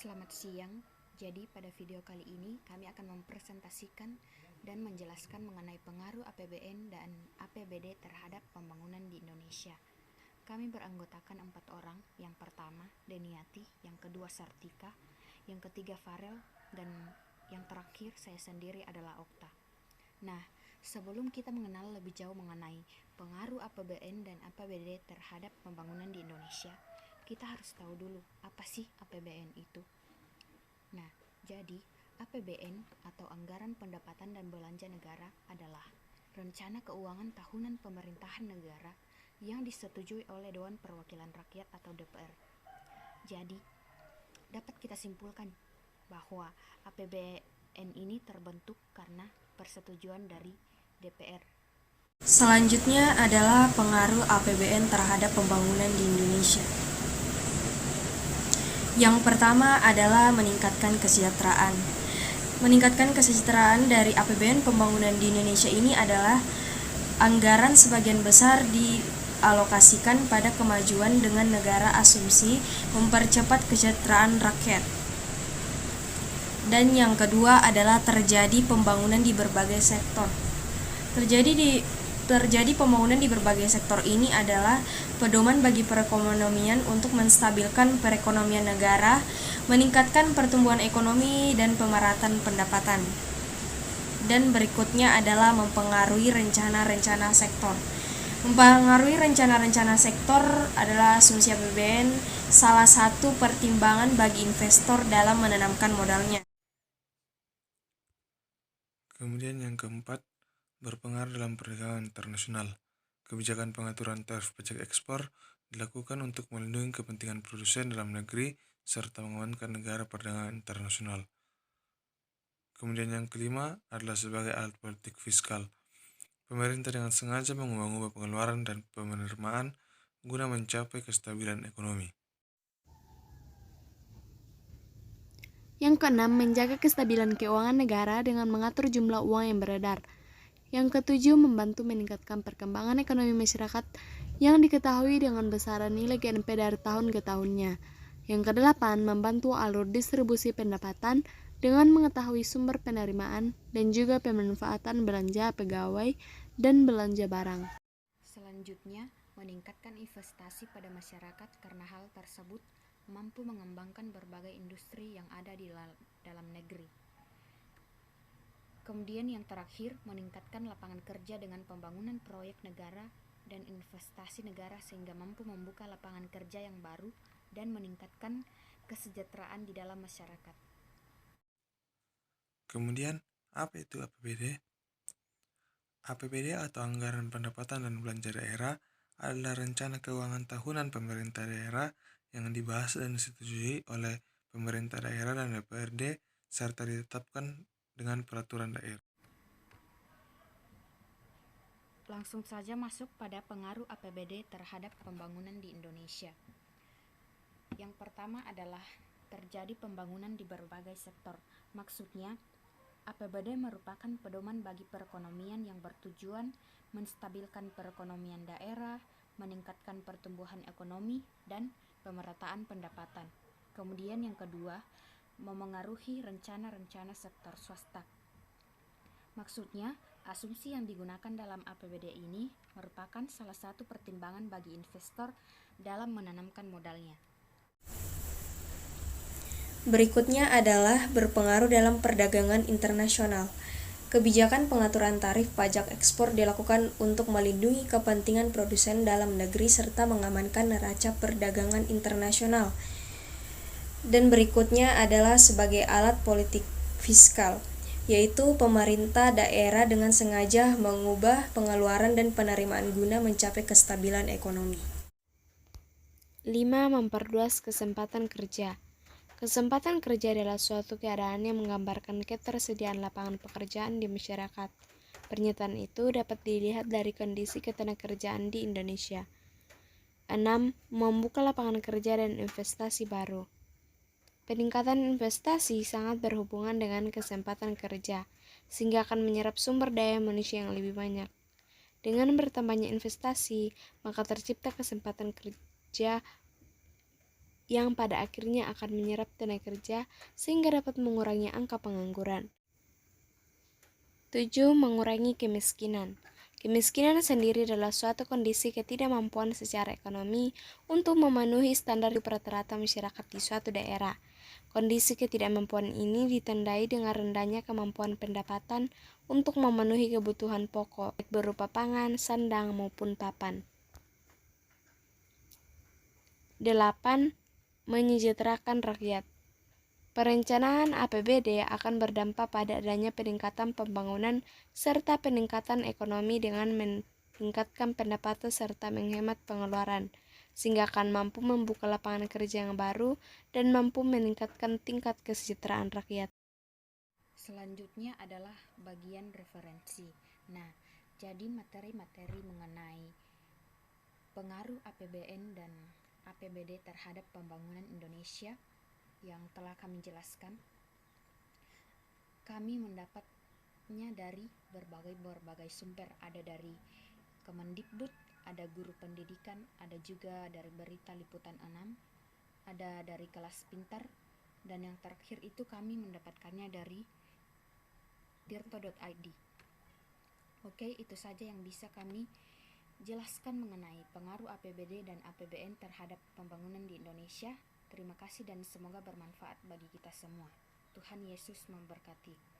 Selamat siang. Jadi pada video kali ini kami akan mempresentasikan dan menjelaskan mengenai pengaruh APBN dan APBD terhadap pembangunan di Indonesia. Kami beranggotakan 4 orang. Yang pertama Deniati, yang kedua Sartika, yang ketiga Farel, dan yang terakhir saya sendiri adalah Okta. Nah, sebelum kita mengenal lebih jauh mengenai pengaruh APBN dan APBD terhadap pembangunan di Indonesia, kita harus tahu dulu apa sih APBN itu. Nah, jadi APBN atau Anggaran Pendapatan dan Belanja Negara adalah rencana keuangan tahunan pemerintahan negara yang disetujui oleh Dewan Perwakilan Rakyat atau DPR. Jadi, dapat kita simpulkan bahwa APBN ini terbentuk karena persetujuan dari DPR. Selanjutnya adalah pengaruh APBN terhadap pembangunan di Indonesia. Yang pertama adalah meningkatkan kesejahteraan. Meningkatkan kesejahteraan dari APBN pembangunan di Indonesia ini adalah anggaran sebagian besar dialokasikan pada kemajuan dengan negara asumsi mempercepat kesejahteraan rakyat. Dan yang kedua adalah terjadi pembangunan di berbagai sektor. Terjadi pembangunan di berbagai sektor ini adalah pedoman bagi perekonomian untuk menstabilkan perekonomian negara, meningkatkan pertumbuhan ekonomi dan pemerataan pendapatan. Dan berikutnya adalah mempengaruhi rencana-rencana sektor. Mempengaruhi rencana-rencana sektor adalah asumsi APBN salah satu pertimbangan bagi investor dalam menanamkan modalnya. Kemudian yang keempat, berpengaruh dalam perdagangan internasional. Kebijakan pengaturan tarif pajak ekspor dilakukan untuk melindungi kepentingan produsen dalam negeri serta mengamankan negara perdagangan internasional. Kemudian yang kelima adalah sebagai alat politik fiskal. Pemerintah dengan sengaja mengubah-ubah pengeluaran dan penerimaan guna mencapai kestabilan ekonomi. Yang keenam, menjaga kestabilan keuangan negara dengan mengatur jumlah uang yang beredar. Yang ketujuh, membantu meningkatkan perkembangan ekonomi masyarakat yang diketahui dengan besaran nilai GNP dari tahun ke tahunnya. Yang kedelapan, membantu alur distribusi pendapatan dengan mengetahui sumber penerimaan dan juga pemanfaatan belanja pegawai dan belanja barang. Selanjutnya, meningkatkan investasi pada masyarakat karena hal tersebut mampu mengembangkan berbagai industri yang ada di dalam negeri. Kemudian yang terakhir, meningkatkan lapangan kerja dengan pembangunan proyek negara dan investasi negara sehingga mampu membuka lapangan kerja yang baru dan meningkatkan kesejahteraan di dalam masyarakat. Kemudian, apa itu APBD? APBD atau Anggaran Pendapatan dan Belanja Daerah adalah rencana keuangan tahunan pemerintah daerah yang dibahas dan disetujui oleh pemerintah daerah dan DPRD serta ditetapkan dengan peraturan daerah. Langsung saja masuk pada pengaruh APBD terhadap pembangunan di Indonesia. Yang pertama adalah terjadi pembangunan di berbagai sektor. Maksudnya, APBD merupakan pedoman bagi perekonomian yang bertujuan menstabilkan perekonomian daerah, meningkatkan pertumbuhan ekonomi, dan pemerataan pendapatan. Kemudian yang kedua, memengaruhi rencana-rencana sektor swasta. Maksudnya, asumsi yang digunakan dalam APBD ini merupakan salah satu pertimbangan bagi investor dalam menanamkan modalnya. Berikutnya adalah berpengaruh dalam perdagangan internasional. Kebijakan pengaturan tarif pajak ekspor dilakukan untuk melindungi kepentingan produsen dalam negeri serta mengamankan neraca perdagangan internasional. Dan berikutnya adalah sebagai alat politik fiskal, yaitu pemerintah daerah dengan sengaja mengubah pengeluaran dan penerimaan guna mencapai kestabilan ekonomi. 5. Memperluas kesempatan kerja. Kesempatan kerja adalah suatu keadaan yang menggambarkan ketersediaan lapangan pekerjaan di masyarakat. Pernyataan itu dapat dilihat dari kondisi ketenagakerjaan di Indonesia. 6. Membuka lapangan kerja dan investasi baru. Peningkatan investasi sangat berhubungan dengan kesempatan kerja, sehingga akan menyerap sumber daya manusia yang lebih banyak. Dengan bertambahnya investasi, maka tercipta kesempatan kerja yang pada akhirnya akan menyerap tenaga kerja sehingga dapat mengurangi angka pengangguran. 7. Mengurangi kemiskinan. Kemiskinan sendiri adalah suatu kondisi ketidakmampuan secara ekonomi untuk memenuhi standar hidup rata-rata masyarakat di suatu daerah. Kondisi ketidakmampuan ini ditandai dengan rendahnya kemampuan pendapatan untuk memenuhi kebutuhan pokok, baik berupa pangan, sandang, maupun papan. 8. Menyejahterakan rakyat. Perencanaan APBD akan berdampak pada adanya peningkatan pembangunan serta peningkatan ekonomi dengan meningkatkan pendapatan serta menghemat pengeluaran, sehingga akan mampu membuka lapangan kerja yang baru dan mampu meningkatkan tingkat kesejahteraan rakyat. Selanjutnya adalah bagian referensi. Nah, jadi materi-materi mengenai pengaruh APBN dan APBD terhadap pembangunan Indonesia yang telah kami jelaskan, kami mendapatnya dari berbagai sumber. Ada dari Kemendikbud, ada Guru Pendidikan, ada juga dari Berita Liputan 6, ada dari Kelas Pintar, dan yang terakhir itu kami mendapatkannya dari tirto.id. Oke, itu saja yang bisa kami jelaskan mengenai pengaruh APBD dan APBN terhadap pembangunan di Indonesia. Terima kasih dan semoga bermanfaat bagi kita semua. Tuhan Yesus memberkati.